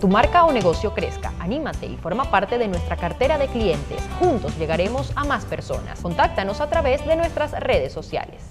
Tu marca o negocio crezca, anímate y forma parte de nuestra cartera de clientes. Juntos llegaremos a más personas. Contáctanos a través de nuestras redes sociales.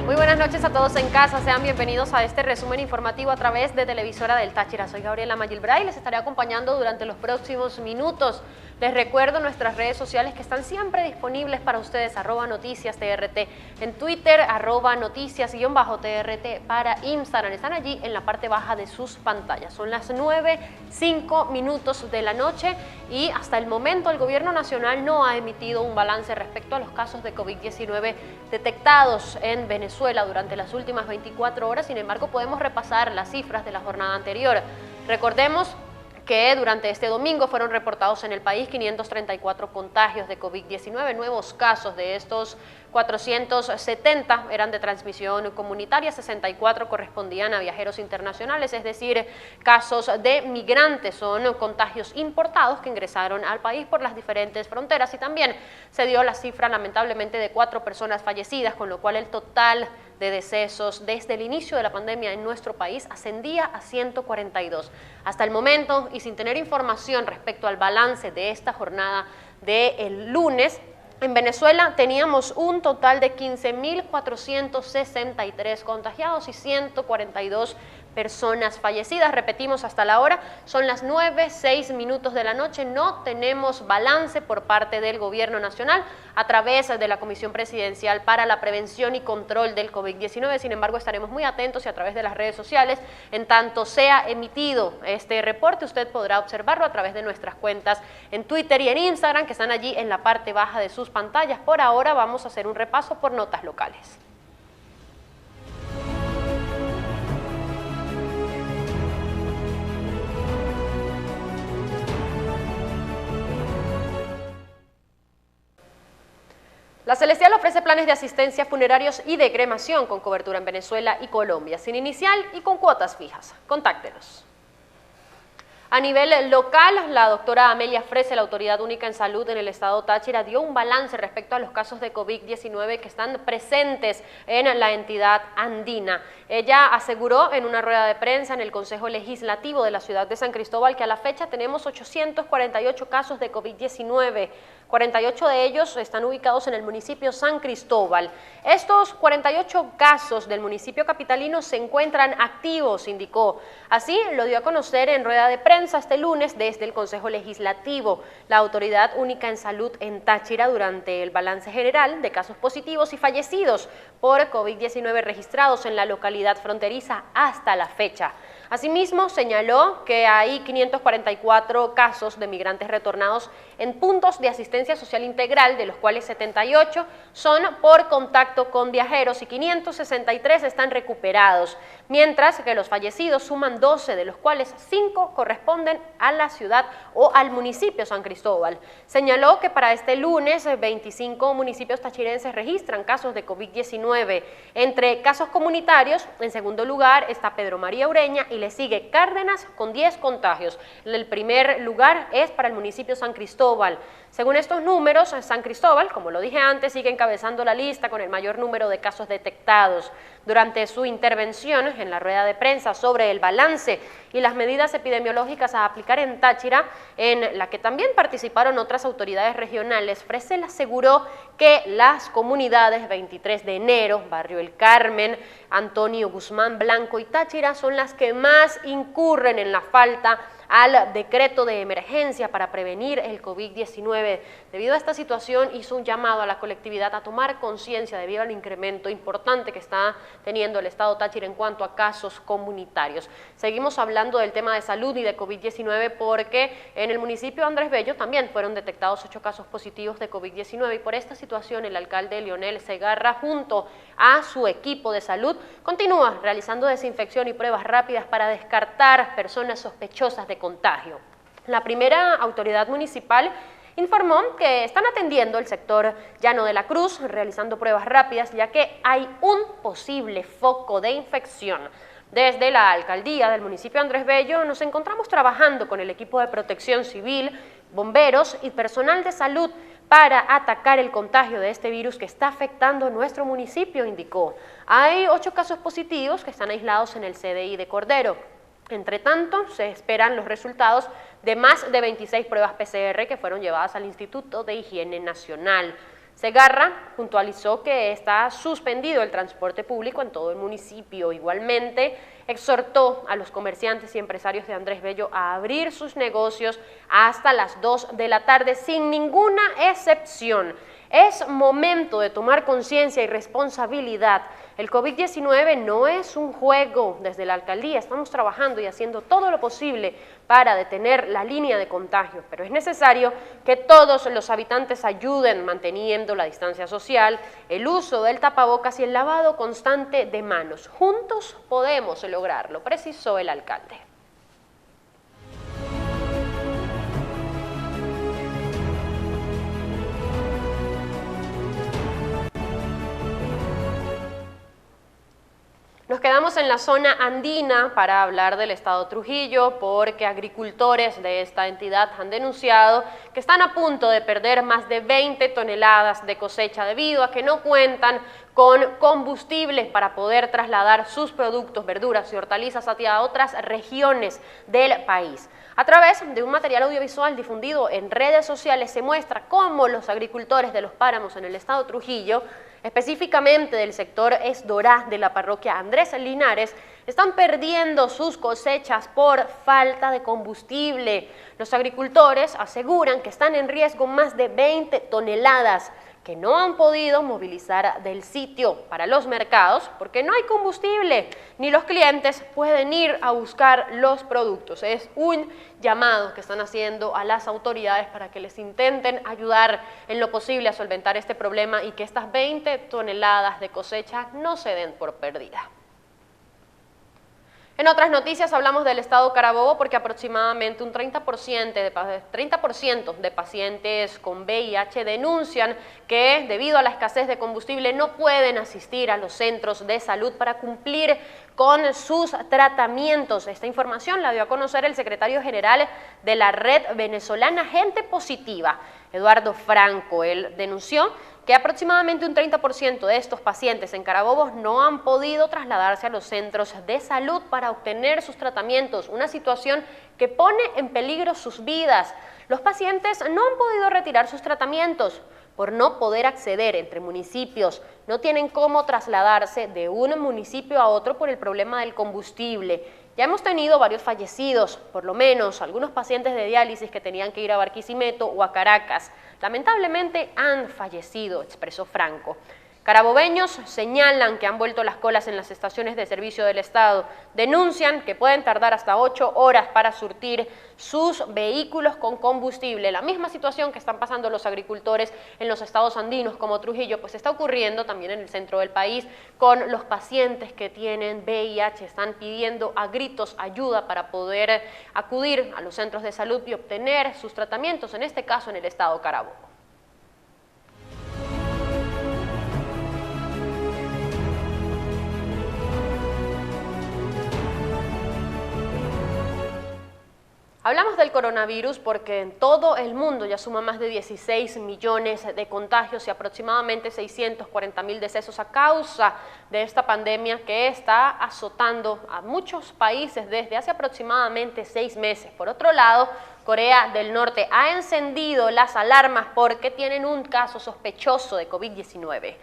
Muy buenas noches a todos en casa, sean bienvenidos a este resumen informativo a través de Televisora del Táchira. Soy Gabriela Mayilbray y les estaré acompañando durante los próximos minutos. Les recuerdo nuestras redes sociales que están siempre disponibles para ustedes, @noticias_TRT, en Twitter, @noticias_TRT para Instagram. Están allí en la parte baja de sus pantallas. Son las 9:05 de la noche y hasta el momento el Gobierno Nacional no ha emitido un balance respecto a los casos de COVID-19 detectados en Venezuela durante las últimas 24 horas. Sin embargo, podemos repasar las cifras de la jornada anterior. Recordemos que durante este domingo fueron reportados en el país 534 contagios de COVID-19, nuevos casos. De estos 470 eran de transmisión comunitaria, 64 correspondían a viajeros internacionales, es decir, casos de migrantes, son contagios importados que ingresaron al país por las diferentes fronteras, y también se dio la cifra lamentablemente de 4 personas fallecidas, con lo cual el total de decesos desde el inicio de la pandemia en nuestro país ascendía a 142. Hasta el momento, y sin tener información respecto al balance de esta jornada del lunes, en Venezuela teníamos un total de 15.463 contagiados y 142 personas fallecidas. Repetimos, hasta la hora son las 9:06 de la noche. No tenemos balance por parte del Gobierno Nacional a través de la Comisión Presidencial para la Prevención y Control del COVID-19. Sin embargo, estaremos muy atentos y a través de las redes sociales, en tanto sea emitido este reporte, usted podrá observarlo a través de nuestras cuentas en Twitter y en Instagram, que están allí en la parte baja de sus pantallas. Por ahora vamos a hacer un repaso por notas locales. La Celestial ofrece planes de asistencia funerarios y de cremación con cobertura en Venezuela y Colombia, sin inicial y con cuotas fijas. Contáctenos. A nivel local, la doctora Amelia Frese, la Autoridad Única en Salud en el estado Táchira, dio un balance respecto a los casos de COVID-19 que están presentes en la entidad andina. Ella aseguró en una rueda de prensa en el Consejo Legislativo de la ciudad de San Cristóbal que a la fecha tenemos 848 casos de COVID-19. 48 de ellos están ubicados en el municipio San Cristóbal. Estos 48 casos del municipio capitalino se encuentran activos, indicó. Así lo dio a conocer en rueda de prensa este lunes desde el Consejo Legislativo, la Autoridad Única en Salud en Táchira, durante el balance general de casos positivos y fallecidos por COVID-19 registrados en la localidad fronteriza hasta la fecha. Asimismo, señaló que hay 544 casos de migrantes retornados en puntos de asistencia social integral, de los cuales 78 son por contacto con viajeros y 563 están recuperados, mientras que los fallecidos suman 12, de los cuales 5 corresponden a la ciudad o al municipio San Cristóbal. Señaló que para este lunes 25 municipios tachirenses registran casos de COVID-19. Entre casos comunitarios, en segundo lugar está Pedro María Ureña y le sigue Cárdenas con 10 contagios. El primer lugar es para el municipio San Cristóbal. Según estos números, San Cristóbal, como lo dije antes, sigue encabezando la lista con el mayor número de casos detectados. Durante su intervención en la rueda de prensa sobre el balance y las medidas epidemiológicas a aplicar en Táchira, en la que también participaron otras autoridades regionales, Frese aseguró que las comunidades 23 de enero, Barrio El Carmen, Antonio Guzmán Blanco y Táchira son las que más incurren en la falta al decreto de emergencia para prevenir el COVID-19. Debido a esta situación, hizo un llamado a la colectividad a tomar conciencia debido al incremento importante que está teniendo el estado Táchira en cuanto a casos comunitarios. Seguimos hablando del tema de salud y de COVID-19 porque en el municipio Andrés Bello también fueron detectados 8 casos positivos de COVID-19 y por esta situación el alcalde Leonel Segarra junto a su equipo de salud continúa realizando desinfección y pruebas rápidas para descartar personas sospechosas de contagio. La primera autoridad municipal informó que están atendiendo el sector Llano de la Cruz, realizando pruebas rápidas, ya que hay un posible foco de infección. Desde la alcaldía del municipio Andrés Bello nos encontramos trabajando con el equipo de protección civil, bomberos y personal de salud para atacar el contagio de este virus que está afectando nuestro municipio, indicó. Hay 8 casos positivos que están aislados en el CDI de Cordero. Entre tanto, se esperan los resultados de más de 26 pruebas PCR que fueron llevadas al Instituto de Higiene Nacional. Segarra puntualizó que está suspendido el transporte público en todo el municipio. Igualmente, exhortó a los comerciantes y empresarios de Andrés Bello a abrir sus negocios hasta las 2 de la tarde sin ninguna excepción. Es momento de tomar conciencia y responsabilidad. El COVID-19 no es un juego. Desde la alcaldía estamos trabajando y haciendo todo lo posible para detener la línea de contagio, pero es necesario que todos los habitantes ayuden manteniendo la distancia social, el uso del tapabocas y el lavado constante de manos. Juntos podemos lograrlo, precisó el alcalde. Nos quedamos en la zona andina para hablar del estado Trujillo porque agricultores de esta entidad han denunciado que están a punto de perder más de 20 toneladas de cosecha debido a que no cuentan con combustible para poder trasladar sus productos, verduras y hortalizas hacia otras regiones del país. A través de un material audiovisual difundido en redes sociales se muestra cómo los agricultores de los páramos en el estado Trujillo, específicamente del sector Esdorá de la parroquia Andrés Linares, están perdiendo sus cosechas por falta de combustible. Los agricultores aseguran que están en riesgo más de 20 toneladas que no han podido movilizar del sitio para los mercados porque no hay combustible, ni los clientes pueden ir a buscar los productos. Es un llamado que están haciendo a las autoridades para que les intenten ayudar en lo posible a solventar este problema y que estas 20 toneladas de cosecha no se den por perdida. En otras noticias hablamos del estado Carabobo porque aproximadamente un 30% de pacientes con VIH denuncian que debido a la escasez de combustible no pueden asistir a los centros de salud para cumplir con sus tratamientos. Esta información la dio a conocer el secretario general de la Red Venezolana Gente Positiva, Eduardo Franco. Él denunció que aproximadamente un 30% de estos pacientes en Carabobo no han podido trasladarse a los centros de salud para obtener sus tratamientos, una situación que pone en peligro sus vidas. Los pacientes no han podido retirar sus tratamientos por no poder acceder entre municipios, no tienen cómo trasladarse de un municipio a otro por el problema del combustible. Ya hemos tenido varios fallecidos, por lo menos algunos pacientes de diálisis que tenían que ir a Barquisimeto o a Caracas. Lamentablemente han fallecido, expresó Franco. Carabobeños señalan que han vuelto las colas en las estaciones de servicio del Estado. Denuncian que pueden tardar hasta 8 horas para surtir sus vehículos con combustible. La misma situación que están pasando los agricultores en los estados andinos como Trujillo, pues está ocurriendo también en el centro del país con los pacientes que tienen VIH. Están pidiendo a gritos ayuda para poder acudir a los centros de salud y obtener sus tratamientos, en este caso en el estado Carabobo. Hablamos del coronavirus porque en todo el mundo ya suma más de 16 millones de contagios y aproximadamente 640.000 decesos a causa de esta pandemia que está azotando a muchos países desde hace aproximadamente 6 meses. Por otro lado, Corea del Norte ha encendido las alarmas porque tienen un caso sospechoso de COVID-19.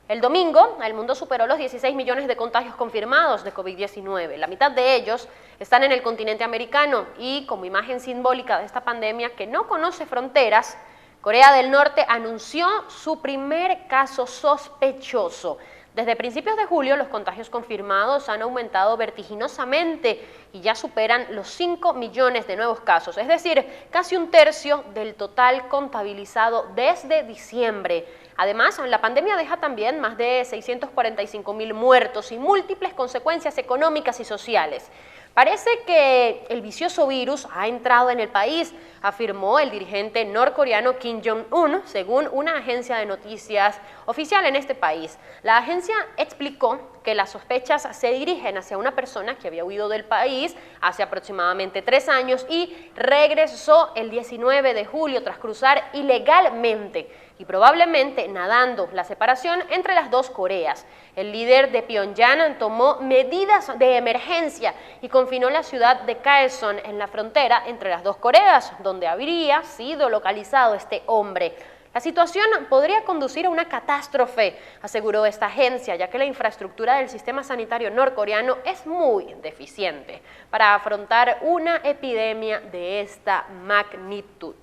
El domingo, el mundo superó los 16 millones de contagios confirmados de COVID-19. La mitad de ellos están en el continente americano y, como imagen simbólica de esta pandemia que no conoce fronteras, Corea del Norte anunció su primer caso sospechoso. Desde principios de julio, los contagios confirmados han aumentado vertiginosamente y ya superan los 5 millones de nuevos casos, es decir, casi un tercio del total contabilizado desde diciembre. Además, la pandemia deja también más de 645.000 muertos y múltiples consecuencias económicas y sociales. Parece que el vicioso virus ha entrado en el país, afirmó el dirigente norcoreano Kim Jong-un, según una agencia de noticias oficial en este país. La agencia explicó que las sospechas se dirigen hacia una persona que había huido del país hace aproximadamente 3 años y regresó el 19 de julio tras cruzar ilegalmente y probablemente nadando la separación entre las dos Coreas. El líder de Pyongyang tomó medidas de emergencia y confinó la ciudad de Kaesong en la frontera entre las dos Coreas, donde habría sido localizado este hombre. La situación podría conducir a una catástrofe, aseguró esta agencia, ya que la infraestructura del sistema sanitario norcoreano es muy deficiente para afrontar una epidemia de esta magnitud.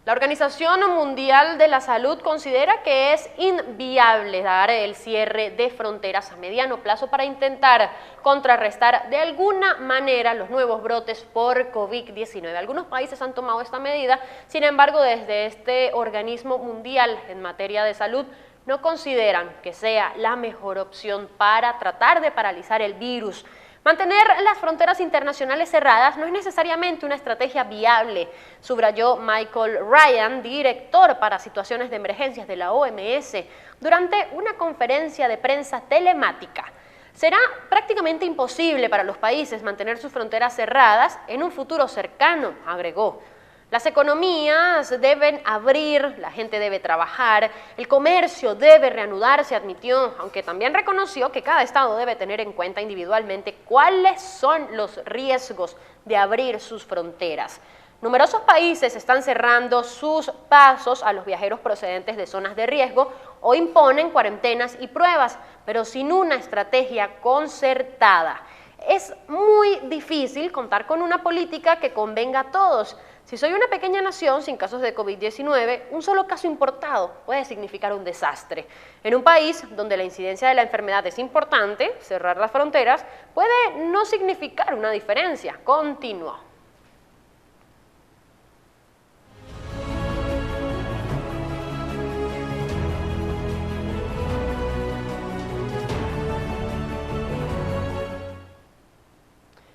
La Organización Mundial de la Salud considera que es inviable dar el cierre de fronteras a mediano plazo para intentar contrarrestar de alguna manera los nuevos brotes por COVID-19. Algunos países han tomado esta medida, sin embargo, desde este organismo mundial en materia de salud no consideran que sea la mejor opción para tratar de paralizar el virus. Mantener las fronteras internacionales cerradas no es necesariamente una estrategia viable, subrayó Michael Ryan, director para situaciones de emergencias de la OMS, durante una conferencia de prensa telemática. Será prácticamente imposible para los países mantener sus fronteras cerradas en un futuro cercano, agregó. Las economías deben abrir, la gente debe trabajar, el comercio debe reanudarse, admitió, aunque también reconoció que cada estado debe tener en cuenta individualmente cuáles son los riesgos de abrir sus fronteras. Numerosos países están cerrando sus pasos a los viajeros procedentes de zonas de riesgo o imponen cuarentenas y pruebas, pero sin una estrategia concertada. Es muy difícil contar con una política que convenga a todos. Si soy una pequeña nación sin casos de COVID-19, un solo caso importado puede significar un desastre. En un país donde la incidencia de la enfermedad es importante, cerrar las fronteras puede no significar una diferencia, continuó.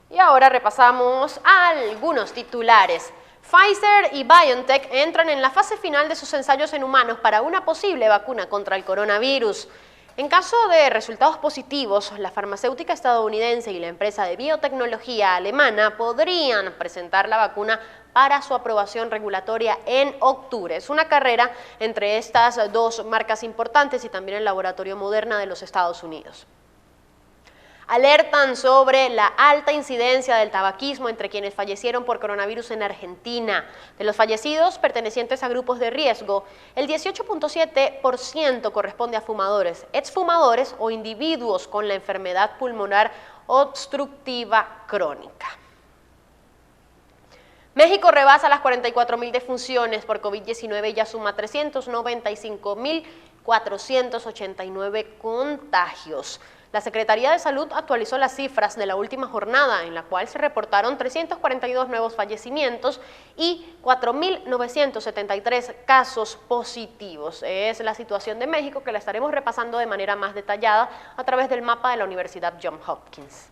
Y ahora repasamos algunos titulares. Pfizer y BioNTech entran en la fase final de sus ensayos en humanos para una posible vacuna contra el coronavirus. En caso de resultados positivos, la farmacéutica estadounidense y la empresa de biotecnología alemana podrían presentar la vacuna para su aprobación regulatoria en octubre. Es una carrera entre estas dos marcas importantes y también el laboratorio Moderna de los Estados Unidos. Alertan sobre la alta incidencia del tabaquismo entre quienes fallecieron por coronavirus en Argentina. De los fallecidos pertenecientes a grupos de riesgo, el 18.7% corresponde a fumadores, exfumadores o individuos con la enfermedad pulmonar obstructiva crónica. México rebasa las 44.000 defunciones por COVID-19 y ya suma 395.489 contagios. La Secretaría de Salud actualizó las cifras de la última jornada, en la cual se reportaron 342 nuevos fallecimientos y 4.973 casos positivos. Es la situación de México que la estaremos repasando de manera más detallada a través del mapa de la Universidad Johns Hopkins.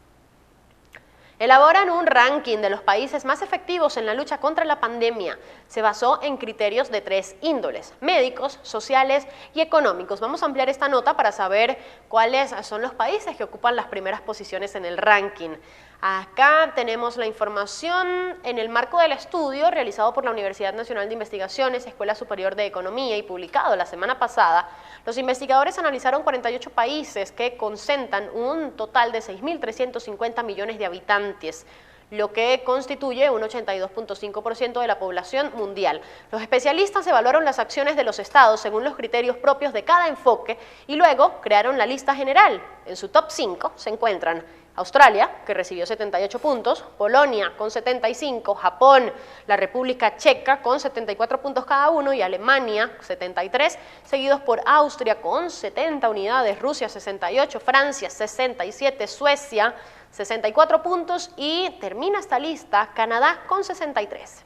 Elaboran un ranking de los países más efectivos en la lucha contra la pandemia. Se basó en criterios de 3 índoles: médicos, sociales y económicos. Vamos a ampliar esta nota para saber cuáles son los países que ocupan las primeras posiciones en el ranking. Acá tenemos la información en el marco del estudio realizado por la Universidad Nacional de Investigaciones, Escuela Superior de Economía y publicado la semana pasada. Los investigadores analizaron 48 países que concentran un total de 6.350 millones de habitantes, lo que constituye un 82.5% de la población mundial. Los especialistas evaluaron las acciones de los estados según los criterios propios de cada enfoque y luego crearon la lista general. En su top 5 se encuentran Australia, que recibió 78 puntos, Polonia con 75, Japón, la República Checa con 74 puntos cada uno y Alemania 73, seguidos por Austria con 70 unidades, Rusia 68, Francia 67, Suecia 64 puntos y termina esta lista Canadá con 63.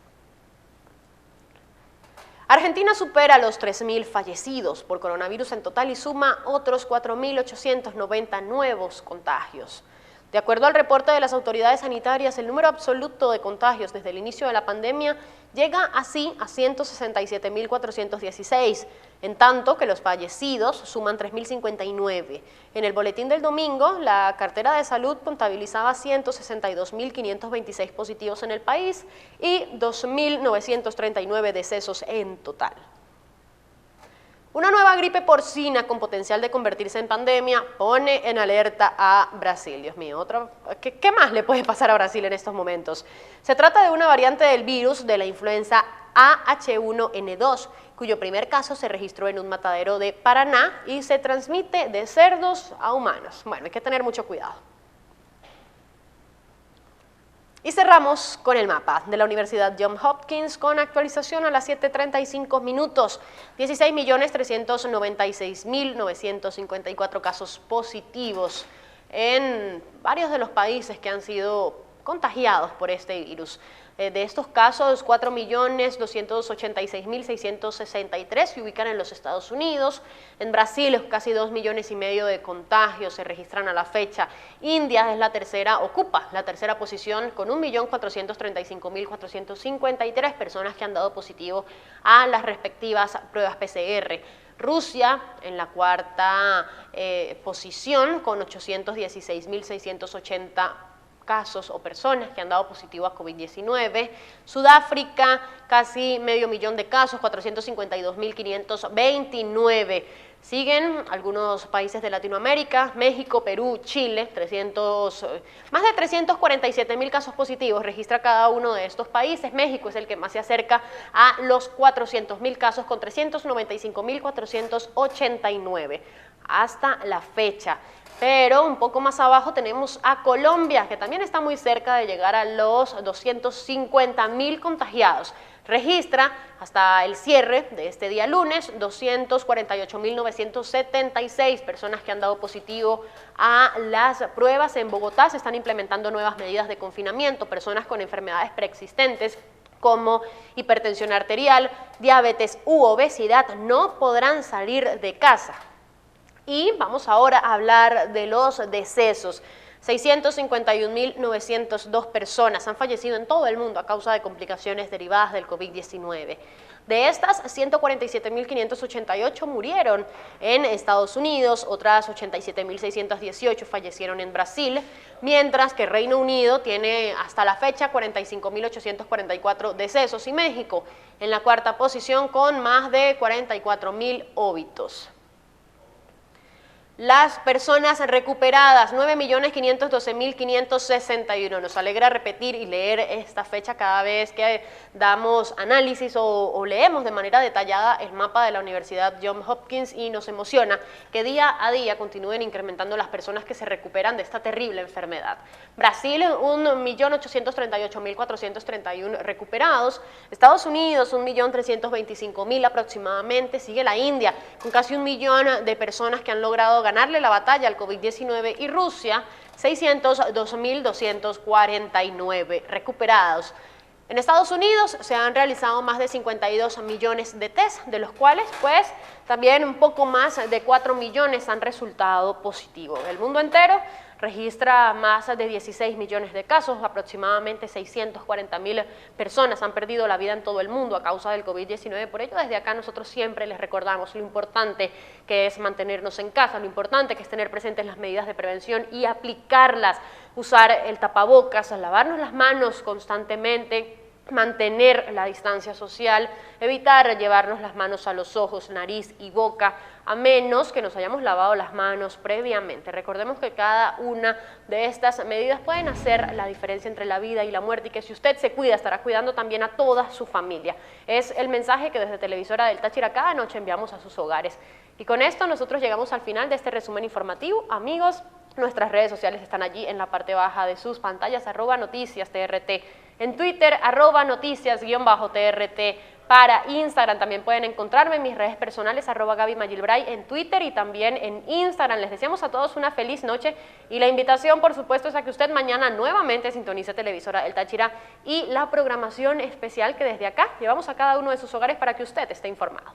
Argentina supera los 3.000 fallecidos por coronavirus en total y suma otros 4.890 nuevos contagios. De acuerdo al reporte de las autoridades sanitarias, el número absoluto de contagios desde el inicio de la pandemia llega así a 167.416, en tanto que los fallecidos suman 3.059. En el boletín del domingo, la cartera de salud contabilizaba 162.526 positivos en el país y 2.939 decesos en total. Una nueva gripe porcina con potencial de convertirse en pandemia pone en alerta a Brasil. Dios mío, ¿qué más le puede pasar a Brasil en estos momentos? Se trata de una variante del virus de la influenza AH1N2, cuyo primer caso se registró en un matadero de Paraná y se transmite de cerdos a humanos. Bueno, hay que tener mucho cuidado. Y cerramos con el mapa de la Universidad Johns Hopkins con actualización a las 7:35 minutos. 16.396.954 casos positivos en varios de los países que han sido contagiados por este virus. De estos casos, 4.286.663 se ubican en los Estados Unidos. En Brasil, casi 2,5 millones de contagios se registran a la fecha. India es ocupa la tercera posición con 1.435.453 personas que han dado positivo a las respectivas pruebas PCR. Rusia en la cuarta posición con 816.680 casos o personas que han dado positivo a COVID-19. Sudáfrica, casi 500,000 de casos, 452.529. Siguen algunos países de Latinoamérica, México, Perú, Chile, más de 347.000 casos positivos registra cada uno de estos países. México es el que más se acerca a los 400.000 casos con 395.489 hasta la fecha. Pero un poco más abajo tenemos a Colombia, que también está muy cerca de llegar a los 250.000 contagiados. Registra hasta el cierre de este día lunes 248.976 personas que han dado positivo a las pruebas. En Bogotá se están implementando nuevas medidas de confinamiento. Personas con enfermedades preexistentes como hipertensión arterial, diabetes u obesidad no podrán salir de casa. Y vamos ahora a hablar de los decesos. 651.902 personas han fallecido en todo el mundo a causa de complicaciones derivadas del COVID-19. De estas, 147.588 murieron en Estados Unidos, otras 87.618 fallecieron en Brasil, mientras que Reino Unido tiene hasta la fecha 45.844 decesos y México en la cuarta posición con más de 44.000 óbitos. Las personas recuperadas, 9.512.561. Nos alegra repetir y leer esta fecha cada vez que damos análisis o leemos de manera detallada el mapa de la Universidad Johns Hopkins y nos emociona que día a día continúen incrementando las personas que se recuperan de esta terrible enfermedad. Brasil, 1.838.431 recuperados. Estados Unidos, 1.325.000 aproximadamente. Sigue la India, con casi 1 millón de personas que han logrado ganarle la batalla al COVID-19 y Rusia, 602.249 recuperados. En Estados Unidos se han realizado más de 52 millones de test, de los cuales pues también un poco más de 4 millones han resultado positivos. El mundo entero registra más de 16 millones de casos, aproximadamente 640.000 personas han perdido la vida en todo el mundo a causa del COVID-19. Por ello, desde acá nosotros siempre les recordamos lo importante que es mantenernos en casa, lo importante que es tener presentes las medidas de prevención y aplicarlas, usar el tapabocas, lavarnos las manos constantemente, mantener la distancia social, evitar llevarnos las manos a los ojos, nariz y boca, a menos que nos hayamos lavado las manos previamente. Recordemos que cada una de estas medidas pueden hacer la diferencia entre la vida y la muerte y que si usted se cuida, estará cuidando también a toda su familia. Es el mensaje que desde Televisora del Táchira cada noche enviamos a sus hogares. Y con esto nosotros llegamos al final de este resumen informativo. Amigos, nuestras redes sociales están allí en la parte baja de sus pantallas, @noticiastrt. En Twitter, @noticias_TRT. Para Instagram también pueden encontrarme en mis redes personales, @GabyMagilbray en Twitter y también en Instagram. Les deseamos a todos una feliz noche y la invitación, por supuesto, es a que usted mañana nuevamente sintonice Televisora El Táchira y la programación especial que desde acá llevamos a cada uno de sus hogares para que usted esté informado.